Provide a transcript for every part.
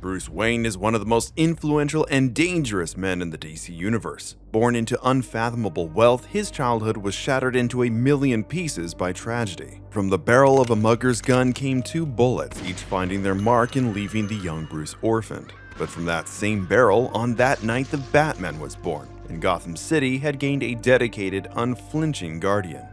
Bruce Wayne is one of the most influential and dangerous men in the DC universe. Born into unfathomable wealth, his childhood was shattered into a million pieces by tragedy. From the barrel of a mugger's gun came 2 bullets, each finding their mark and leaving the young Bruce orphaned. But from that same barrel, on that night the Batman was born, and Gotham City had gained a dedicated, unflinching guardian.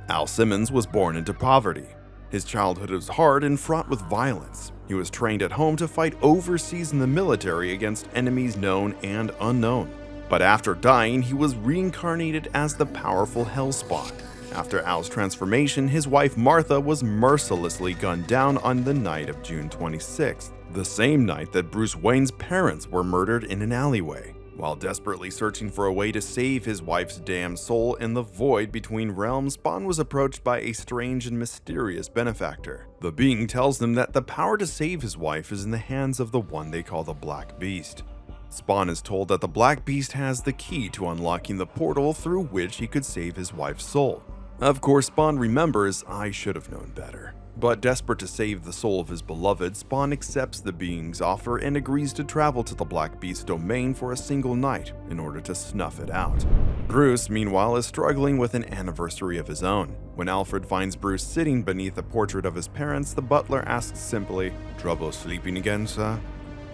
Al Simmons was born into poverty. His childhood was hard and fraught with violence. He was trained at home to fight overseas in the military against enemies known and unknown. But after dying, he was reincarnated as the powerful Hellspawn. After Al's transformation, his wife Martha was mercilessly gunned down on the night of June 26th, the same night that Bruce Wayne's parents were murdered in an alleyway. While desperately searching for a way to save his wife's damned soul in the void between realms, Spawn was approached by a strange and mysterious benefactor. The being tells them that the power to save his wife is in the hands of the one they call the Black Beast. Spawn is told that the Black Beast has the key to unlocking the portal through which he could save his wife's soul. Of course, Spawn remembers, "I should have known better." But desperate to save the soul of his beloved, Spawn accepts the being's offer and agrees to travel to the Black Beast's domain for a single night in order to snuff it out. Bruce, meanwhile, is struggling with an anniversary of his own. When Alfred finds Bruce sitting beneath a portrait of his parents, the butler asks simply, "Trouble sleeping again, sir?"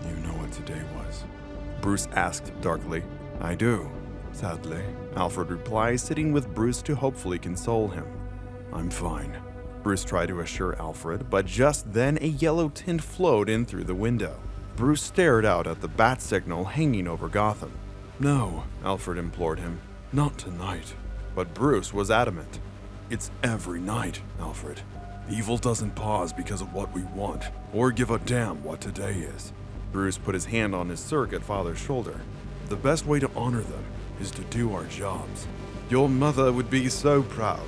"You know what today was?" Bruce asked darkly. "I do, sadly," Alfred replies, sitting with Bruce to hopefully console him. "I'm fine." Bruce tried to assure Alfred, but just then a yellow tint flowed in through the window. Bruce stared out at the bat signal hanging over Gotham. "No," Alfred implored him, "not tonight." But Bruce was adamant. "It's every night, Alfred. Evil doesn't pause because of what we want, or give a damn what today is." Bruce put his hand on his surrogate father's shoulder. "The best way to honor them is to do our jobs. Your mother would be so proud,"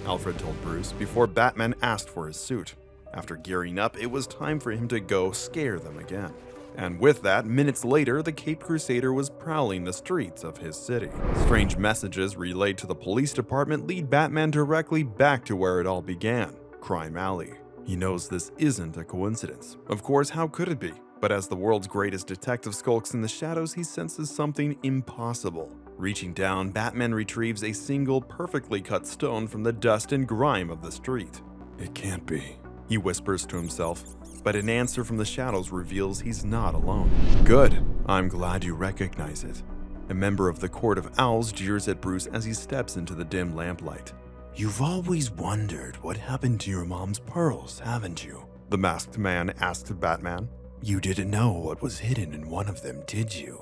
Alfred told Bruce before Batman asked for his suit. After gearing up, it was time for him to go scare them again. And with that, minutes later, the Caped Crusader was prowling the streets of his city. Strange messages relayed to the police department lead Batman directly back to where it all began, Crime Alley. He knows this isn't a coincidence. Of course, how could it be? But as the world's greatest detective skulks in the shadows, he senses something impossible. Reaching down, Batman retrieves a single perfectly cut stone from the dust and grime of the street. "It can't be," he whispers to himself, but an answer from the shadows reveals he's not alone. "Good. I'm glad you recognize it." A member of the Court of Owls jeers at Bruce as he steps into the dim lamplight. "You've always wondered what happened to your mom's pearls, haven't you?" the masked man asked Batman. "You didn't know what was hidden in one of them, did you?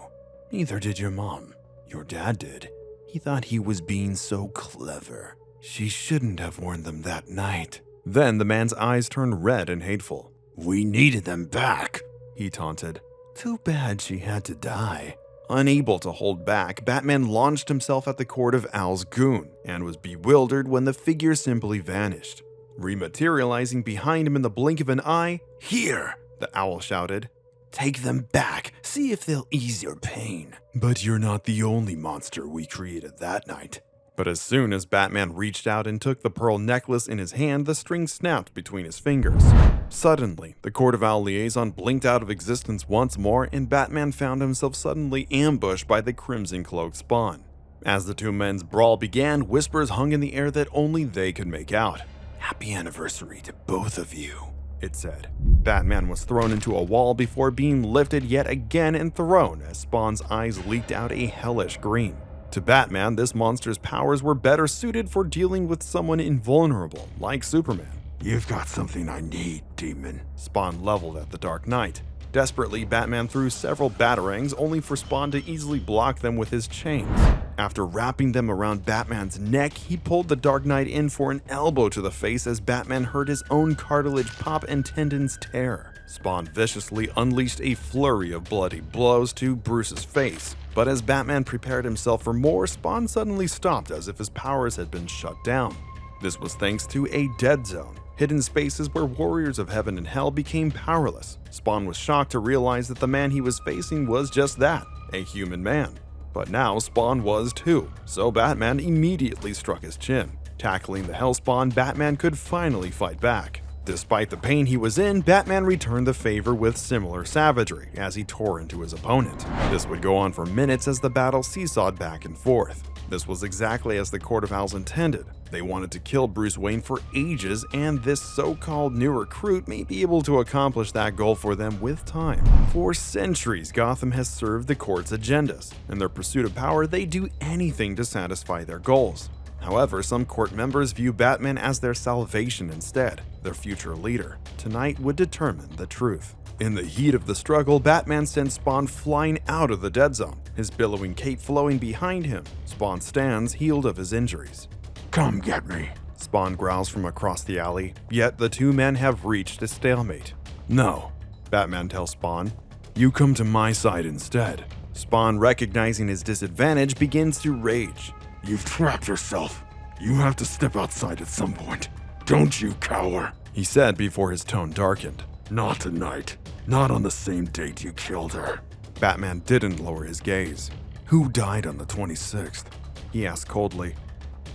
Neither did your mom. Your dad did. He thought he was being so clever. She shouldn't have worn them that night." Then the man's eyes turned red and hateful. "We needed them back," he taunted. "Too bad she had to die." Unable to hold back, Batman launched himself at the Court of Owl's goon and was bewildered when the figure simply vanished. Rematerializing behind him in the blink of an eye, "Here!" the owl shouted. "Take them back. See if they'll ease your pain." "But you're not the only monster we created that night." But as soon as Batman reached out and took the pearl necklace in his hand, the string snapped between his fingers. Suddenly, the Court of Owl liaison blinked out of existence once more, and Batman found himself suddenly ambushed by the crimson-cloaked Spawn. As the two men's brawl began, whispers hung in the air that only they could make out. "Happy anniversary to both of you," it said. Batman was thrown into a wall before being lifted yet again and thrown as Spawn's eyes leaked out a hellish green. To Batman, this monster's powers were better suited for dealing with someone invulnerable, like Superman. "You've got something I need, demon," Spawn leveled at the Dark Knight. Desperately, Batman threw several batarangs, only for Spawn to easily block them with his chains. After wrapping them around Batman's neck, he pulled the Dark Knight in for an elbow to the face as Batman heard his own cartilage pop and tendons tear. Spawn viciously unleashed a flurry of bloody blows to Bruce's face, but as Batman prepared himself for more, Spawn suddenly stopped as if his powers had been shut down. This was thanks to a dead zone, hidden spaces where warriors of heaven and hell became powerless. Spawn was shocked to realize that the man he was facing was just that, a human man. But now Spawn was too, so Batman immediately struck his chin. Tackling the Hellspawn, Batman could finally fight back. Despite the pain he was in, Batman returned the favor with similar savagery as he tore into his opponent. This would go on for minutes as the battle seesawed back and forth. This was exactly as the Court of Owls intended. They wanted to kill Bruce Wayne for ages, and this so-called new recruit may be able to accomplish that goal for them with time. For centuries, Gotham has served the court's agendas. In their pursuit of power, they do anything to satisfy their goals. However, some court members view Batman as their salvation instead, their future leader. Tonight would determine the truth. In the heat of the struggle, Batman sends Spawn flying out of the dead zone, his billowing cape flowing behind him. Spawn stands, healed of his injuries. Come get me, Spawn growls from across the alley, yet the two men have reached a stalemate. No, Batman tells Spawn. You come to my side instead. Spawn, recognizing his disadvantage, begins to rage. You've trapped yourself. You have to step outside at some point. Don't you cower, he said before his tone darkened. Not tonight. Not on the same date you killed her. Batman didn't lower his gaze. Who died on the 26th? He asked coldly.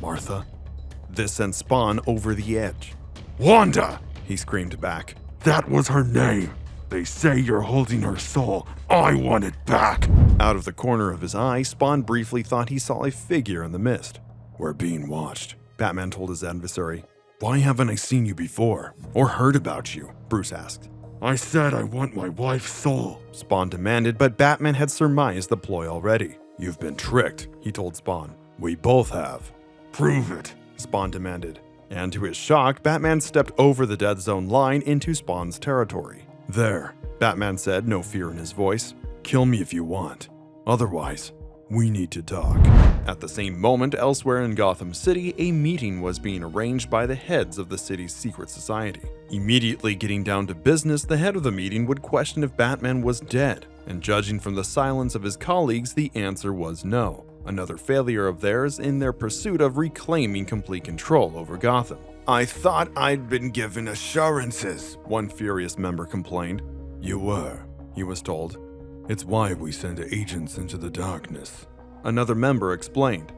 Martha? This sent Spawn over the edge. Wanda! He screamed back. That was her name. They say you're holding her soul. I want it back. Out of the corner of his eye, Spawn briefly thought he saw a figure in the mist. We're being watched, Batman told his adversary. Why haven't I seen you before? Or heard about you? Bruce asked. I said I want my wife's soul, Spawn demanded, but Batman had surmised the ploy already. You've been tricked, he told Spawn. We both have. Prove it, Spawn demanded. And to his shock, Batman stepped over the dead zone line into Spawn's territory. There, Batman said, no fear in his voice. Kill me if you want. Otherwise, we need to talk. At the same moment, elsewhere in Gotham City, a meeting was being arranged by the heads of the city's secret society. Immediately getting down to business, the head of the meeting would question if Batman was dead, and judging from the silence of his colleagues, the answer was no. Another failure of theirs in their pursuit of reclaiming complete control over Gotham. I thought I'd been given assurances, one furious member complained. You were, he was told. It's why we send agents into the darkness. Another member explained.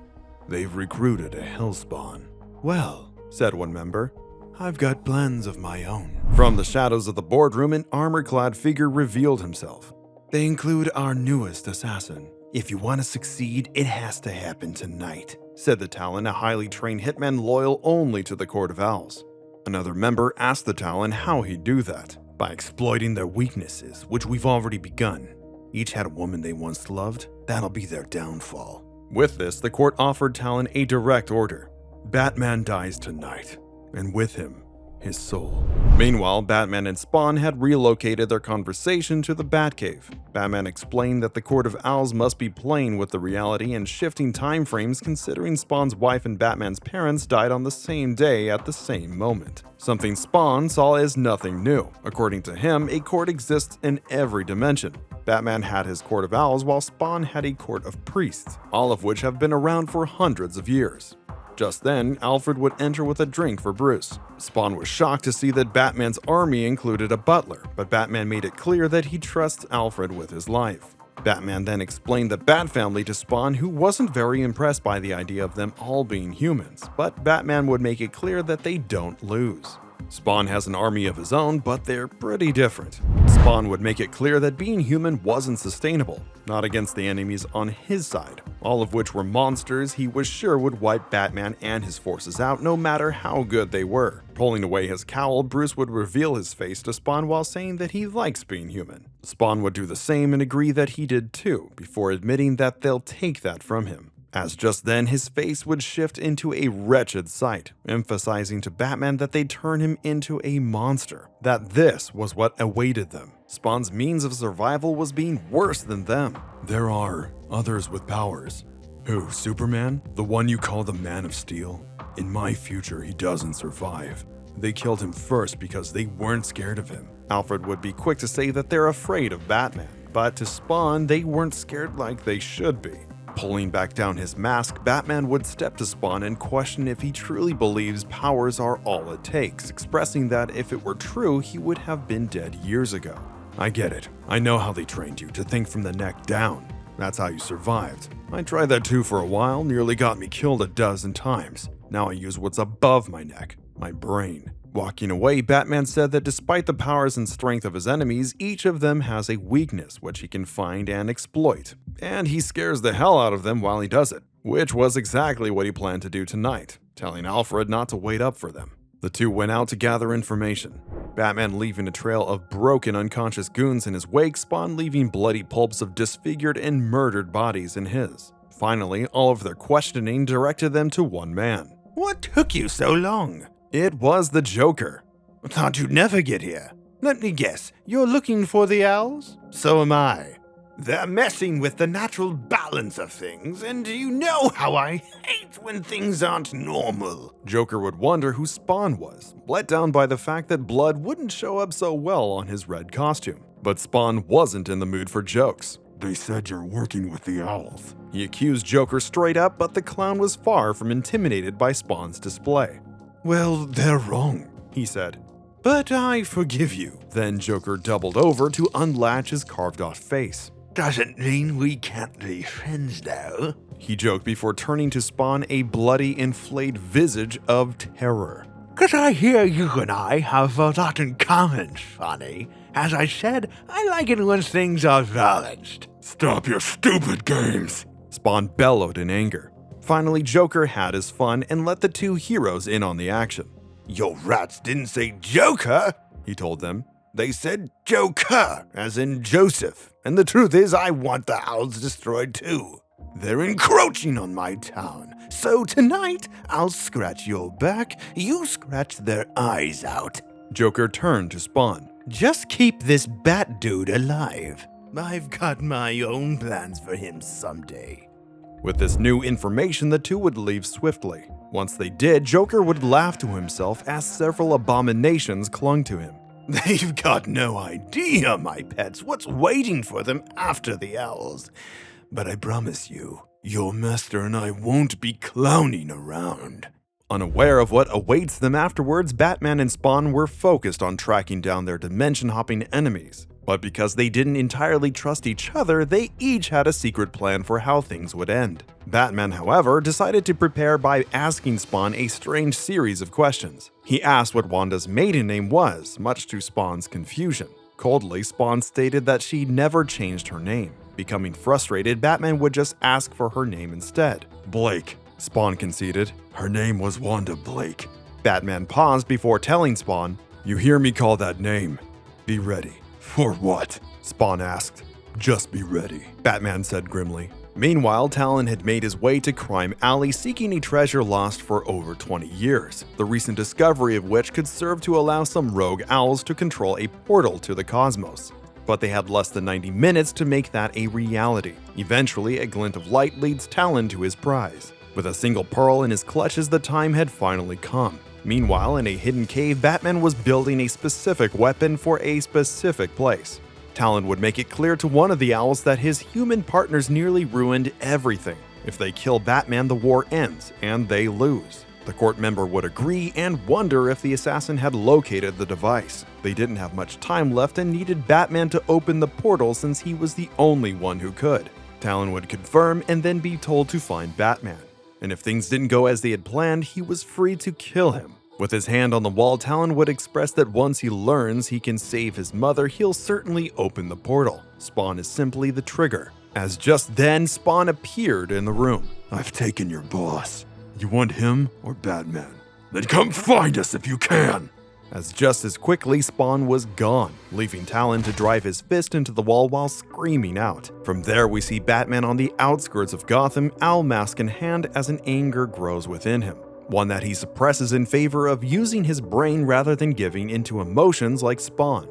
They've recruited a hellspawn. Well, said one member, I've got plans of my own. From the shadows of the boardroom, an armor-clad figure revealed himself. They include our newest assassin. If you want to succeed, it has to happen tonight, said the Talon, a highly trained hitman loyal only to the Court of Owls. Another member asked the Talon how he'd do that. By exploiting their weaknesses, which we've already begun. Each had a woman they once loved. That'll be their downfall. With this, the court offered Talon a direct order. Batman dies tonight, and with him, his soul. Meanwhile, Batman and Spawn had relocated their conversation to the Batcave. Batman explained that the Court of Owls must be playing with the reality and shifting time frames considering Spawn's wife and Batman's parents died on the same day at the same moment. Something Spawn saw as nothing new. According to him, a court exists in every dimension. Batman had his Court of Owls while Spawn had a court of priests, all of which have been around for hundreds of years. Just then, Alfred would enter with a drink for Bruce. Spawn was shocked to see that Batman's army included a butler, but Batman made it clear that he trusts Alfred with his life. Batman then explained the Bat family to Spawn, who wasn't very impressed by the idea of them all being humans, but Batman would make it clear that they don't lose. Spawn has an army of his own, but they're pretty different. Spawn would make it clear that being human wasn't sustainable, not against the enemies on his side, all of which were monsters he was sure would wipe Batman and his forces out no matter how good they were. Pulling away his cowl, Bruce would reveal his face to Spawn while saying that he likes being human. Spawn would do the same and agree that he did too, before admitting that they'll take that from him. As just then, his face would shift into a wretched sight, emphasizing to Batman that they'd turn him into a monster, that this was what awaited them. Spawn's means of survival was being worse than them. There are others with powers. Who, Superman? The one you call the Man of Steel? In my future, he doesn't survive. They killed him first because they weren't scared of him. Alfred would be quick to say that they're afraid of Batman, but to Spawn, they weren't scared like they should be. Pulling back down his mask, Batman would step to Spawn and question if he truly believes powers are all it takes, expressing that if it were true, he would have been dead years ago. I get it. I know how they trained you to think from the neck down. That's how you survived. I tried that too for a while, nearly got me killed a dozen times. Now I use what's above my neck, my brain. Walking away, Batman said that despite the powers and strength of his enemies, each of them has a weakness which he can find and exploit, and he scares the hell out of them while he does it, which was exactly what he planned to do tonight, telling Alfred not to wait up for them. The two went out to gather information, Batman leaving a trail of broken, unconscious goons in his wake, Spawn leaving bloody pulps of disfigured and murdered bodies in his. Finally, all of their questioning directed them to one man. What took you so long? It was the Joker. I thought you'd never get here. Let me guess, you're looking for the owls? So am I. They're messing with the natural balance of things, and you know how I hate when things aren't normal. Joker would wonder who Spawn was, let down by the fact that blood wouldn't show up so well on his red costume. But Spawn wasn't in the mood for jokes. They said you're working with the owls. He accused Joker straight up, but the clown was far from intimidated by Spawn's display. Well, they're wrong, he said. but I forgive you. Then Joker doubled over to unlatch his carved-off face. Doesn't mean we can't be friends, though. He joked before turning to Spawn a bloody, inflated visage of terror. 'Cause I hear you and I have a lot in common, Sonny. As I said, I like it when things are balanced. Stop your stupid games! Spawn bellowed in anger. Finally, Joker had his fun and let the two heroes in on the action. Your rats didn't say Joker, he told them. They said Joker, as in Joseph. And the truth is, I want the owls destroyed too. They're encroaching on my town. So tonight, I'll scratch your back, you scratch their eyes out. Joker turned to Spawn. Just keep this bat dude alive. I've got my own plans for him someday. With this new information, the two would leave swiftly. Once they did, Joker would laugh to himself as several abominations clung to him. They've got no idea, my pets, what's waiting for them after the owls. But I promise you, your master and I won't be clowning around. Unaware of what awaits them afterwards, Batman and Spawn were focused on tracking down their dimension-hopping enemies. But because they didn't entirely trust each other, they each had a secret plan for how things would end. Batman, however, decided to prepare by asking Spawn a strange series of questions. He asked what Wanda's maiden name was, much to Spawn's confusion. Coldly, Spawn stated that she never changed her name. Becoming frustrated, Batman would just ask for her name instead. Blake, Spawn conceded. her name was Wanda Blake. Batman paused before telling Spawn, You hear me call that name? Be ready. For what? Spawn asked. Just be ready. Batman said grimly. Meanwhile, Talon had made his way to Crime Alley seeking a treasure lost for over 20 years, the recent discovery of which could serve to allow some rogue owls to control a portal to the cosmos. But they had less than 90 minutes to make that a reality. Eventually, a glint of light leads Talon to his prize. With a single pearl in his clutches, the time had finally come. Meanwhile, in a hidden cave, Batman was building a specific weapon for a specific place. Talon would make it clear to one of the owls that his human partners nearly ruined everything. If they kill Batman, the war ends, and they lose. The court member would agree and wonder if the assassin had located the device. They didn't have much time left and needed Batman to open the portal since he was the only one who could. Talon would confirm and then be told to find Batman. And if things didn't go as they had planned, he was free to kill him. With his hand on the wall, Talon would express that once he learns he can save his mother, he'll certainly open the portal. Spawn is simply the trigger. As just then, Spawn appeared in the room. I've taken your boss. You want him or Batman? Then come find us if you can! As just as quickly, Spawn was gone, leaving Talon to drive his fist into the wall while screaming out. From there, we see Batman on the outskirts of Gotham, owl mask in hand as an anger grows within him. One that he suppresses in favor of using his brain rather than giving into emotions like Spawn.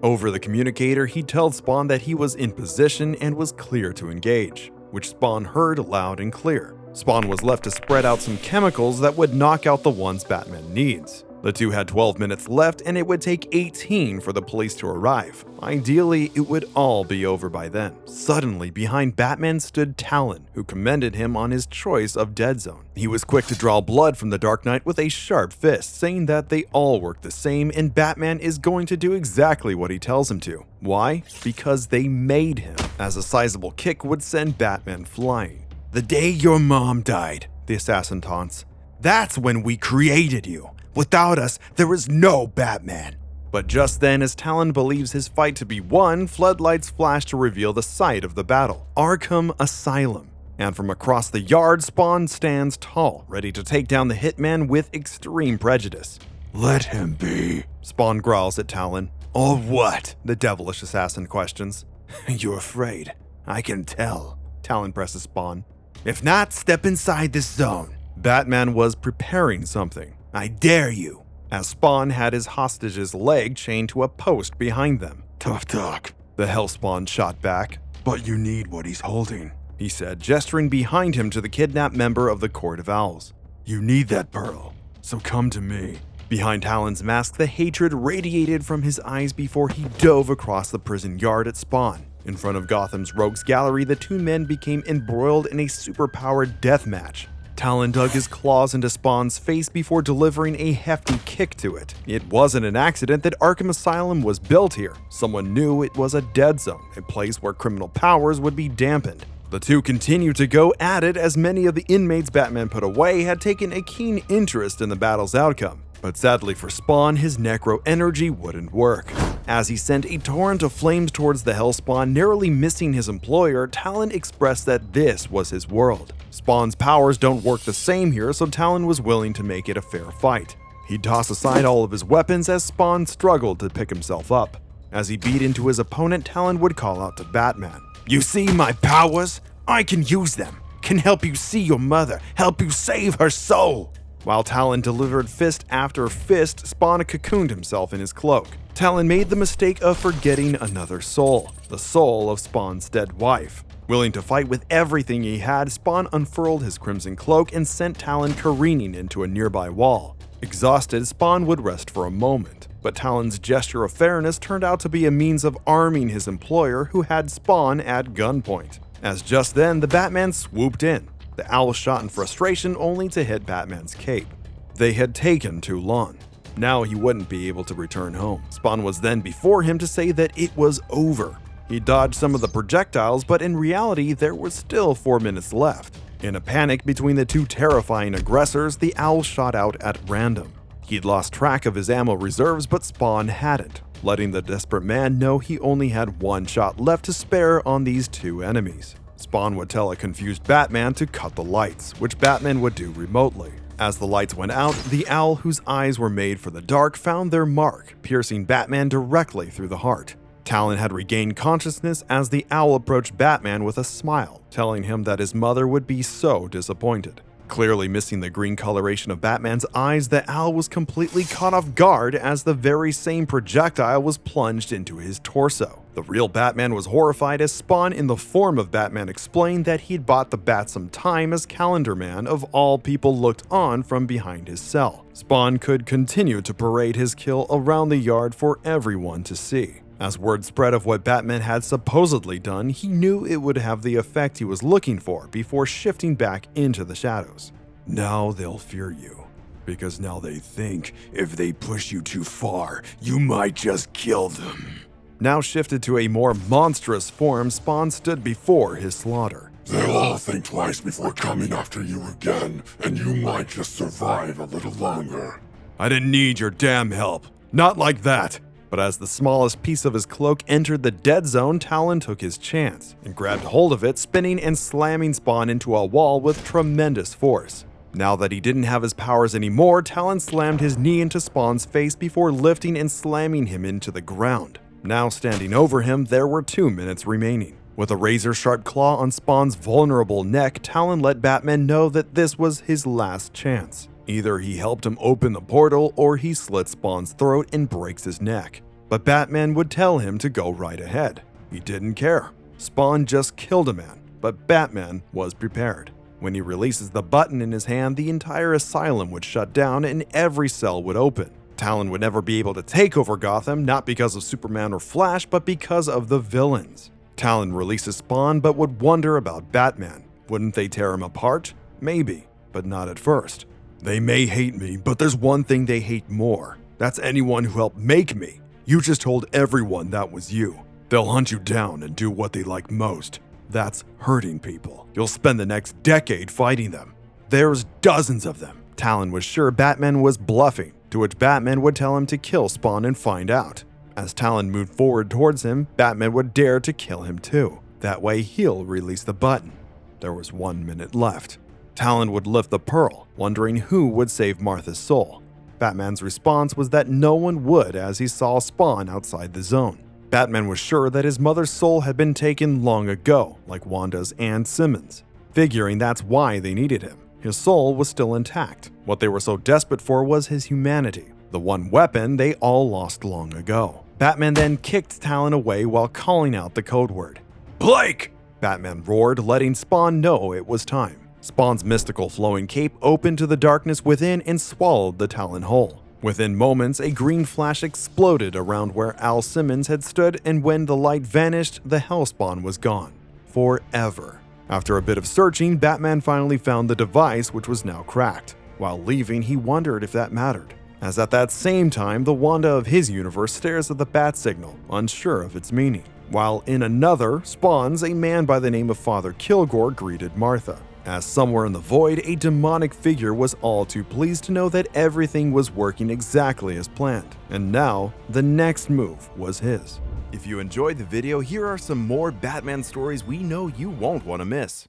Over the communicator, he tells Spawn that he was in position and was clear to engage, which Spawn heard loud and clear. Spawn was left to spread out some chemicals that would knock out the ones Batman needs. The two had 12 minutes left and it would take 18 for the police to arrive. Ideally, it would all be over by then. Suddenly, behind Batman stood Talon, who commended him on his choice of Dead Zone. He was quick to draw blood from the Dark Knight with a sharp fist, saying that they all work the same and Batman is going to do exactly what he tells him to. Why? Because they made him, as a sizable kick would send Batman flying. The day your mom died, the assassin taunts. That's when we created you. Without us, there is no Batman. But just then, as Talon believes his fight to be won, floodlights flash to reveal the site of the battle, Arkham Asylum. And from across the yard, Spawn stands tall, ready to take down the hitman with extreme prejudice. Let him be. Spawn growls at Talon. Or what? The devilish assassin questions. You're afraid. I can tell. Talon presses Spawn. If not, step inside this zone. Batman was preparing something. I dare you. As Spawn had his hostage's leg chained to a post behind them. Tough talk. The Hellspawn shot back. But you need what he's holding, he said, gesturing behind him to the kidnapped member of the Court of Owls. You need that pearl, so come to me. Behind Talon's mask, the hatred radiated from his eyes before he dove across the prison yard at Spawn. In front of Gotham's Rogues Gallery, the two men became embroiled in a superpowered death match. Talon dug his claws into Spawn's face before delivering a hefty kick to it. It wasn't an accident that Arkham Asylum was built here. Someone knew it was a dead zone, a place where criminal powers would be dampened. The two continued to go at it as many of the inmates Batman put away had taken a keen interest in the battle's outcome. But sadly for Spawn, his necro energy wouldn't work. As he sent a torrent of flames towards the Hellspawn, narrowly missing his employer, Talon expressed that this was his world. Spawn's powers don't work the same here, so Talon was willing to make it a fair fight. He'd toss aside all of his weapons as Spawn struggled to pick himself up. As he beat into his opponent, Talon would call out to Batman. You see my powers? I can use them. Can help you see your mother, help you save her soul. While Talon delivered fist after fist, Spawn cocooned himself in his cloak. Talon made the mistake of forgetting another soul, the soul of Spawn's dead wife. Willing to fight with everything he had, Spawn unfurled his crimson cloak and sent Talon careening into a nearby wall. Exhausted, Spawn would rest for a moment, but Talon's gesture of fairness turned out to be a means of arming his employer, who had Spawn at gunpoint. As just then, the Batman swooped in. The owl shot in frustration only to hit Batman's cape. They had taken too long. Now he wouldn't be able to return home. Spawn was then before him to say that it was over. He dodged some of the projectiles, but in reality, there was still 4 minutes left. In a panic between the two terrifying aggressors, the owl shot out at random. He'd lost track of his ammo reserves, but Spawn hadn't, letting the desperate man know he only had one shot left to spare on these two enemies. Spawn would tell a confused Batman to cut the lights, which Batman would do remotely. As the lights went out, the owl, whose eyes were made for the dark, found their mark, piercing Batman directly through the heart. Talon had regained consciousness as the owl approached Batman with a smile, telling him that his mother would be so disappointed. Clearly missing the green coloration of Batman's eyes, the owl was completely caught off guard as the very same projectile was plunged into his torso. The real Batman was horrified as Spawn in the form of Batman explained that he'd bought the bat some time as Calendar Man of all people looked on from behind his cell. Spawn could continue to parade his kill around the yard for everyone to see. As word spread of what Batman had supposedly done, he knew it would have the effect he was looking for before shifting back into the shadows. Now they'll fear you, because now they think if they push you too far, you might just kill them. Now shifted to a more monstrous form, Spawn stood before his slaughter. They'll all think twice before coming after you again, and you might just survive a little longer. I didn't need your damn help. Not like that. But as the smallest piece of his cloak entered the dead zone, Talon took his chance and grabbed hold of it, spinning and slamming Spawn into a wall with tremendous force. Now that he didn't have his powers anymore, Talon slammed his knee into Spawn's face before lifting and slamming him into the ground. Now standing over him, there were 2 minutes remaining. With a razor-sharp claw on Spawn's vulnerable neck, Talon let Batman know that this was his last chance. Either he helped him open the portal, or he slits Spawn's throat and breaks his neck. But Batman would tell him to go right ahead. He didn't care. Spawn just killed a man, but Batman was prepared. When he releases the button in his hand, the entire asylum would shut down and every cell would open. Talon would never be able to take over Gotham, not because of Superman or Flash, but because of the villains. Talon releases Spawn, but would wonder about Batman. Wouldn't they tear him apart? Maybe, but not at first. They may hate me, but there's one thing they hate more. That's anyone who helped make me. You just told everyone that was you. They'll hunt you down and do what they like most. That's hurting people. You'll spend the next decade fighting them. There's dozens of them. Talon was sure Batman was bluffing. to which Batman would tell him to kill Spawn and find out. As Talon moved forward towards him, Batman would dare to kill him too. That way he'll release the button. There was 1 minute left. Talon would lift the pearl, wondering who would save Martha's soul. Batman's response was that no one would, as he saw Spawn outside the zone. Batman was sure that his mother's soul had been taken long ago, like Wanda's and Simmons, figuring that's why they needed him. His soul was still intact. What they were so desperate for was his humanity, the one weapon they all lost long ago. Batman then kicked Talon away while calling out the code word. Blake! Batman roared, letting Spawn know it was time. Spawn's mystical flowing cape opened to the darkness within and swallowed the Talon whole. Within moments, a green flash exploded around where Al Simmons had stood, and when the light vanished, the Hellspawn was gone. Forever. After a bit of searching, Batman finally found the device, which was now cracked. While leaving, he wondered if that mattered, as at that same time, the Wanda of his universe stares at the bat signal, unsure of its meaning. While in another, Spawn's a man by the name of Father Kilgore greeted Martha. As somewhere in the void, a demonic figure was all too pleased to know that everything was working exactly as planned. And now, the next move was his. If you enjoyed the video, here are some more Batman stories we know you won't want to miss.